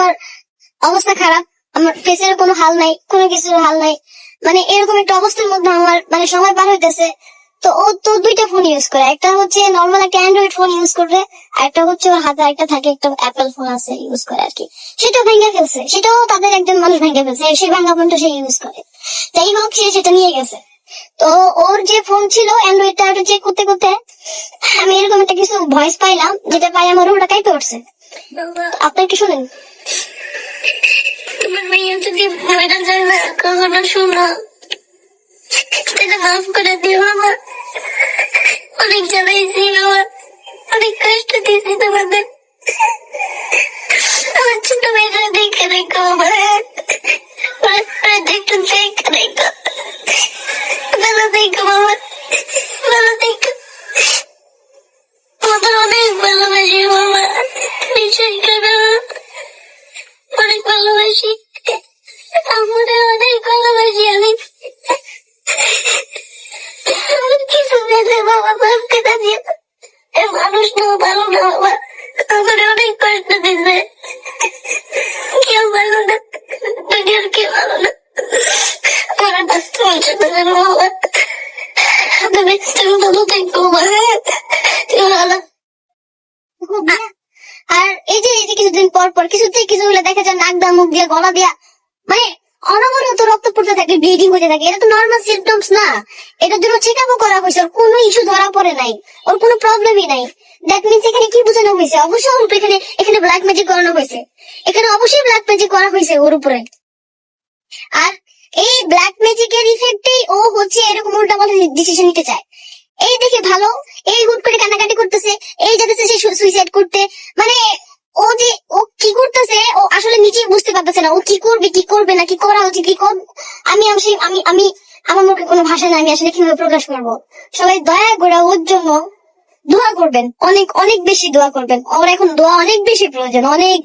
আমার অবস্থা খারাপ, আমার ফেসের কোনো হাল নাই, কোনো কিছুর হাল নাই, মানে এরকম একটা অবস্থার মধ্যে আমার মানে সময় পার হইতেছে। তো ও তো দুইটা ফোন ইউজ করে, একটা হচ্ছে নর্মাল একটা অ্যান্ড্রয়েড ফোন ইউজ করবে, আর একটা হচ্ছে ওর হাতে একটা থাকে একটা অ্যাপেল ফোন আছে ইউজ করে আর কি। সেটাও ভেঙে ফেলছে, সেটাও তাদের একজন মানুষ ভেঙে ফেলছে, সেই ভাঙা ফোনটা সে ইউজ করে। যাই হোক, সে সেটা নিয়ে গেছে। তো ওর যে ফোন ছিল অ্যান্ড্রয়েডটা, ওটা চেক করতে করতে আমি এরকম একটা কিছু ভয়েস পাইলাম, যেটা পাই আমার ওটা কাইপে উঠছে। আপনি একটু শুনেন। তোমার মেয়ে যদি মেয়েটা যায় না কখনো শোনো, সেটা মাফ করে দিও আমার। অনেক জ্বালাইছি, আমার অনেক কষ্ট দিয়েছি তোমাদের। আমার ছোট মেয়েটা দেখে রেখো, আমার একটু দেখে রেখো, ভালো দেখো আমার, ভালো দেখো। আমাদের অনেক ভালোবাসি মামা, বিশ্বাস করো, অনেক ভালোবাসি, আমরা অনেক ভালোবাসি। আমি কিছু পেলে বাবা মাফ করে দিও। মানুষ না ভালো না বাবা, আমার অনেক কষ্ট দিচ্ছে, কেউ ভালো না, দুনিয়ার কেউ ভালো না। আমার বাঁচতে বলছে বাবা, তুমি ভালো থাকবো ভালো। আর এই যে কিছুদিন পর পর কিছু হলে দেখা যায় নাক দিয়া, মুখ দিয়া, গলা দিয়া, মানে অনবরত রক্ত পড়তে থাকে, ব্লিডিং হতে থাকে। এটা তো নর্মাল সিমটমস না, এটার জন্য চেক আপও করা হয়েছে, ওর কোনো ইস্যু ধরা পড়ে নাই, ওর কোনো প্রবলেমই নাই। দ্যাট মিনস এখানে কি বোঝানো হয়েছে, অবশ্যই ওর উপরে এখানে ব্ল্যাক ম্যাজিক করানো হয়েছে, এখানে অবশ্যই ব্ল্যাক ম্যাজিক করা হয়েছে ওর উপরে। আর এই ব্ল্যাক ম্যাজিকের ইফেক্টেই ও হচ্ছে এরকম উল্টাপাল্টা ডিসিশন নিতে চায়। এই দেখে ভালো, এই হুট করে কান্নাকাটি করতেছে, এই যাচ্ছে সে সুইসাইড করতে, মানে ও কি করতেছে ও আসলে নিজেই বুঝতে পারতেছে না, ও কি করবে কি করবে না, কি করা উচিত কি কর। আমি আমি আমি আমার মুখে কোনো ভাষা নাই, আমি আসলে কিভাবে প্রকাশ করবো। সবাই দয়া করে ওর জন্য দোয়া করবেন, অনেক অনেক বেশি দোয়া করবেন, ওর এখন দোয়া অনেক বেশি প্রয়োজন, অনেক।